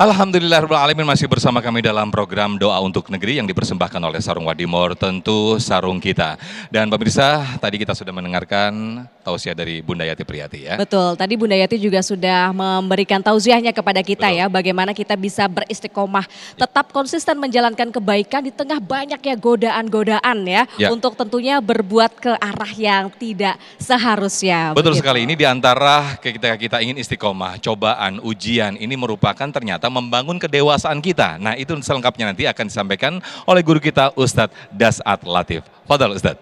Alhamdulillah alamin, masih bersama kami dalam program Doa untuk Negeri yang dipersembahkan oleh Sarung Wadimor, tentu sarung kita. Dan pemirsa, tadi kita sudah mendengarkan tausiah dari Bunda Yati Priyati ya. Betul, tadi Bunda Yati juga sudah memberikan tausiahnya kepada kita. Betul. Ya, bagaimana kita bisa beristiqomah, tetap konsisten menjalankan kebaikan di tengah banyaknya godaan-godaan ya, untuk tentunya berbuat ke arah yang tidak seharusnya. Betul sekali, ini diantara kita ingin istiqomah, cobaan, ujian, ini merupakan ternyata membangun kedewasaan kita. Nah, itu selengkapnya nanti akan disampaikan oleh guru kita Ustadz Das'at Latif. Fadal Ustadz.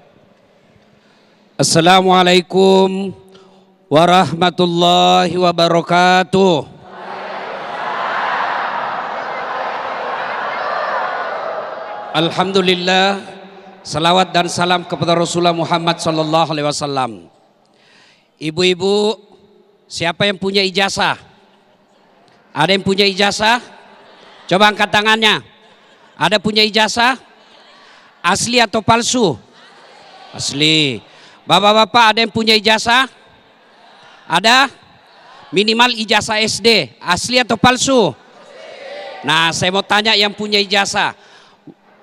Assalamualaikum warahmatullahi wabarakatuh. Alhamdulillah, salawat dan salam kepada Rasulullah Muhammad sallallahu alaihi wasallam. Ibu-ibu, siapa yang punya ijazah? Ada yang punya ijazah? Coba angkat tangannya. Ada punya ijazah? Asli atau palsu? Asli. Bapak-bapak, ada yang punya ijazah? Ada? Minimal ijazah SD. Asli atau palsu? Nah, saya mau tanya yang punya ijazah.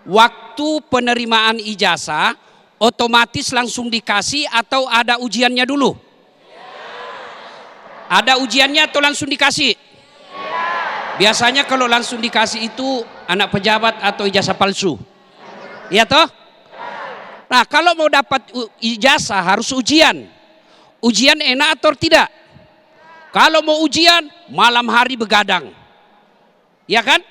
Waktu penerimaan ijazah otomatis langsung dikasih atau ada ujiannya dulu? Ada ujiannya atau langsung dikasih? Biasanya kalau langsung dikasih itu anak pejabat atau ijazah palsu. Iya toh? Nah, kalau mau dapat ijazah harus ujian. Ujian enak atau tidak? Kalau mau ujian, malam hari begadang. Ya kan?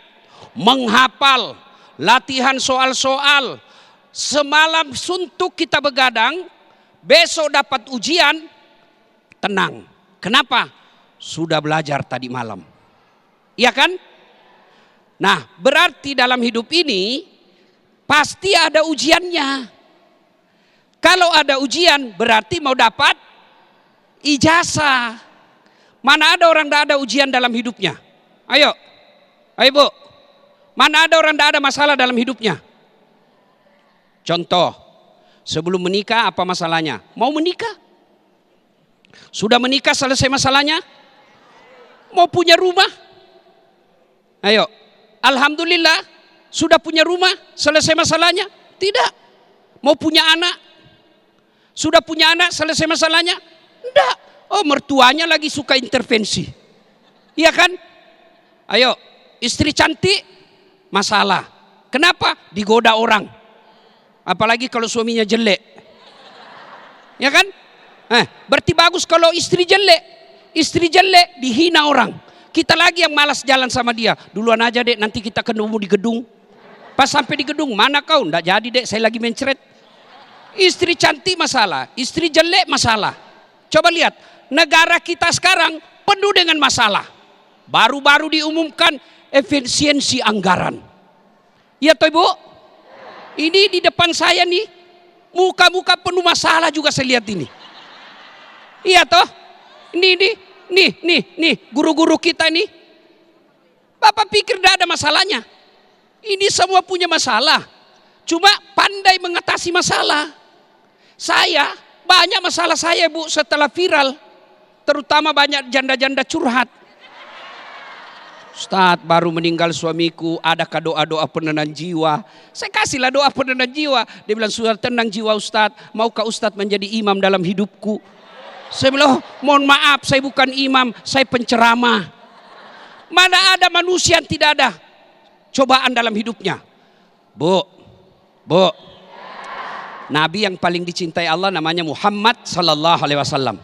Menghafal, latihan soal-soal. Semalam suntuk kita begadang, besok dapat ujian, tenang. Kenapa? Sudah belajar tadi malam. Iya kan? Nah, berarti dalam hidup ini pasti ada ujiannya. Kalau ada ujian berarti mau dapat ijazah. Mana ada orang tidak ada ujian dalam hidupnya? Ayo Bu. Mana ada orang tidak ada masalah dalam hidupnya? Contoh, sebelum menikah apa masalahnya? Mau menikah? Sudah menikah selesai masalahnya? Mau punya rumah? Ayo, alhamdulillah sudah punya rumah, selesai masalahnya? Tidak. Mau punya anak? Sudah punya anak, selesai masalahnya? Tidak. Oh, mertuanya lagi suka intervensi. Iya kan? Ayo, istri cantik, masalah. Kenapa? Digoda orang. Apalagi kalau suaminya jelek. Ya kan? Berarti bagus kalau istri jelek. Istri jelek dihina orang. Kita lagi yang malas jalan sama dia. Duluan aja dek, nanti kita ketemu di gedung. Pas sampai di gedung, mana kau? Nggak jadi dek, saya lagi mencret. Istri cantik masalah, istri jelek masalah. Coba lihat, negara kita sekarang penuh dengan masalah. Baru-baru diumumkan efisiensi anggaran. Iya toh Ibu? Ini di depan saya nih, muka-muka penuh masalah juga saya lihat ini. Iya toh? Nih, guru-guru kita nih. Bapak pikir tidak ada masalahnya? Ini semua punya masalah. Cuma pandai mengatasi masalah. Saya, banyak masalah saya Bu setelah viral. Terutama banyak janda-janda curhat. Ustadz, baru meninggal suamiku, adakah doa-doa penenang jiwa? Saya kasihlah doa penenang jiwa. Dia bilang, sudah tenang jiwa Ustadz, maukah Ustadz menjadi imam dalam hidupku? Saya bilang, mohon maaf, saya bukan imam, saya penceramah. Mana ada manusia yang tidak ada cobaan dalam hidupnya? Bu, Nabi yang paling dicintai Allah namanya Muhammad sallallahu alaihi wasallam.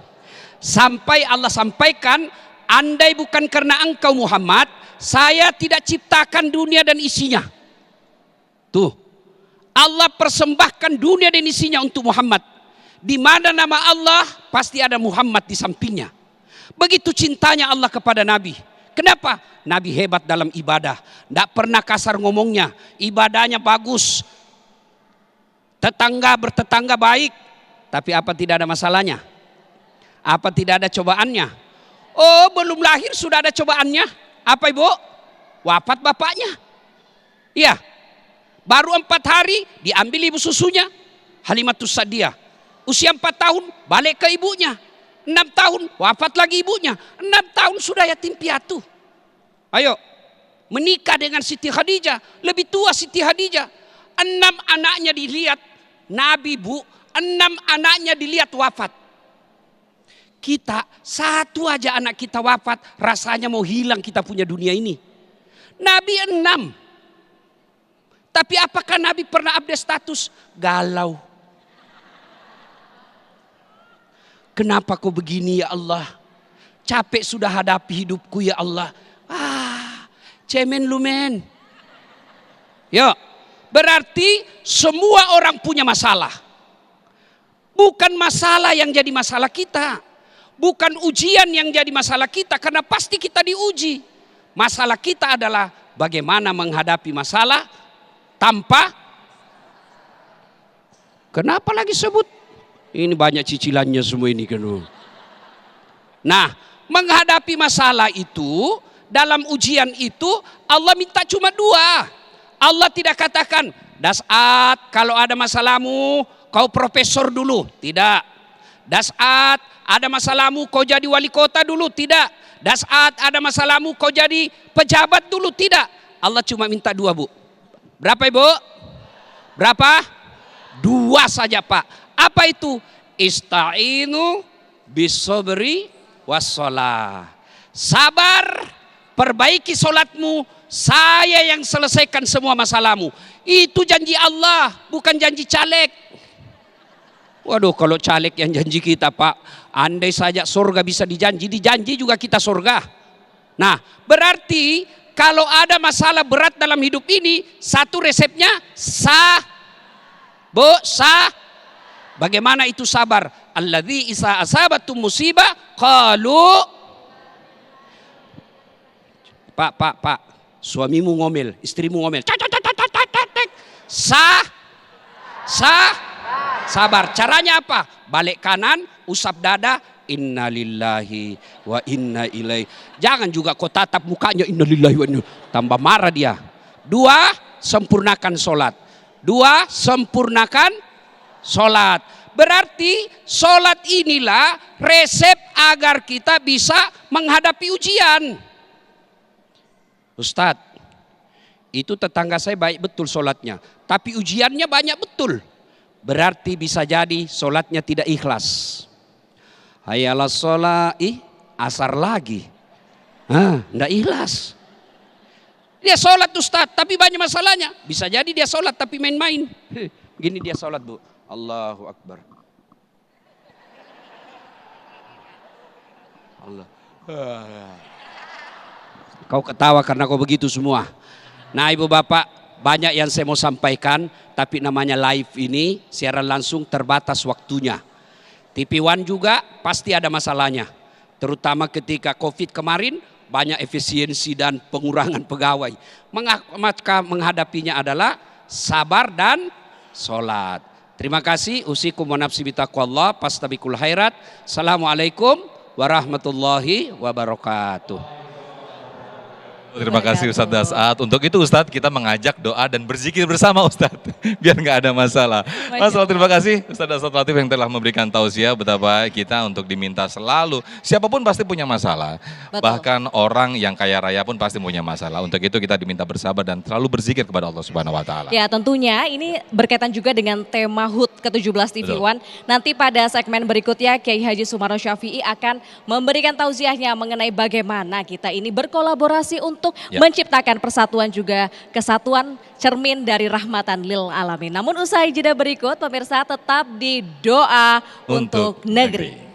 Sampai Allah sampaikan, andai bukan karena engkau Muhammad, saya tidak ciptakan dunia dan isinya. Tuh, Allah persembahkan dunia dan isinya untuk Muhammad. Di mana nama Allah pasti ada Muhammad di sampingnya. Begitu cintanya Allah kepada Nabi. Kenapa? Nabi hebat dalam ibadah. Tidak pernah kasar ngomongnya. Ibadahnya bagus. Bertetangga baik. Tapi apa tidak ada masalahnya? Apa tidak ada cobaannya? Oh, belum lahir sudah ada cobaannya. Apa Ibu? Wafat bapaknya. Iya. Baru 4 hari diambil ibu susunya. Halimatus Sa'diyah. Usia 4 tahun balik ke ibunya. 6 tahun wafat lagi ibunya. 6 tahun sudah yatim piatu. Ayo, menikah dengan Siti Khadijah, lebih tua Siti Khadijah. 6 anaknya dilihat Nabi, Bu, 6 anaknya dilihat wafat. Kita, 1 aja anak kita wafat, rasanya mau hilang kita punya dunia ini. Nabi 6. Tapi apakah Nabi pernah update status? Galau. Kenapa kau begini ya Allah? Capek sudah hadapi hidupku ya Allah. Cemen lu men. Yo, berarti semua orang punya masalah. Bukan masalah yang jadi masalah kita. Bukan ujian yang jadi masalah kita, karena pasti kita diuji. Masalah kita adalah bagaimana menghadapi masalah tanpa. Kenapa lagi sebut? Ini banyak cicilannya semua ini kan. Nah, menghadapi masalah itu, dalam ujian itu Allah minta cuma 2. Allah tidak katakan, Das'at kalau ada masalahmu kau profesor dulu. Tidak. Das'at ada masalahmu kau jadi wali kota dulu. Tidak. Das'at ada masalahmu kau jadi pejabat dulu. Tidak. Allah cuma minta 2, Bu. Berapa Ibu? Berapa? 2 saja Pak. Apa itu? Ista'inu bisobri wassalah. Sabar, perbaiki solatmu, saya yang selesaikan semua masalahmu. Itu janji Allah, bukan janji caleg. Waduh, kalau caleg yang janji kita Pak, andai saja surga bisa dijanji juga kita surga. Nah, berarti kalau ada masalah berat dalam hidup ini, 1 resepnya Bagaimana itu sabar? Alladzi isa asabatum musibah qalu. Pak, suamimu ngomel, istrimu ngomel. Sabar. Caranya apa? Balik kanan, usap dada, innalillahi wa inna ilaihi. Jangan juga kau tatap mukanya innalillahi wa inna. Tambah marah dia. 2, sempurnakan solat. 2, sempurnakan solat. Berarti solat inilah resep agar kita bisa menghadapi ujian. Ustadz, itu tetangga saya baik betul solatnya, tapi ujiannya banyak betul. Berarti bisa jadi solatnya tidak ikhlas. Hayalas sholat, asar lagi. Enggak ikhlas. Dia solat Ustadz, tapi banyak masalahnya. Bisa jadi dia solat tapi main-main. Begini dia solat Bu. Allahu Akbar. Allah. Kau ketawa karena kau begitu semua. Nah Ibu Bapak, banyak yang saya mau sampaikan, tapi namanya live ini siaran langsung terbatas waktunya. TV One juga pasti ada masalahnya. Terutama ketika Covid kemarin, banyak efisiensi dan pengurangan pegawai. Maka menghadapinya adalah sabar dan sholat. Terima kasih. Usikum wa nafsi bitaqwallah pastabikul khairat. Assalamualaikum warahmatullahi wabarakatuh. Terima kasih Ustadz Das'at. Untuk itu Ustadz kita mengajak doa dan berzikir bersama Ustadz. Biar nggak ada masalah. Terima kasih Ustadz Das'at Latif yang telah memberikan tausiah betapa kita untuk diminta selalu. Siapapun pasti punya masalah. Betul. Bahkan orang yang kaya raya pun pasti punya masalah. Untuk itu kita diminta bersabar dan selalu berzikir kepada Allah Subhanahu Wa Taala. Ya tentunya ini berkaitan juga dengan tema HUT ke-17 TV One. Nanti pada segmen berikutnya Kiai Haji Sumarno Syafi'i akan memberikan tausiahnya mengenai bagaimana kita ini berkolaborasi untuk menciptakan persatuan juga kesatuan cermin dari rahmatan lil alamin. Namun usai jeda berikut pemirsa tetap di doa untuk negeri.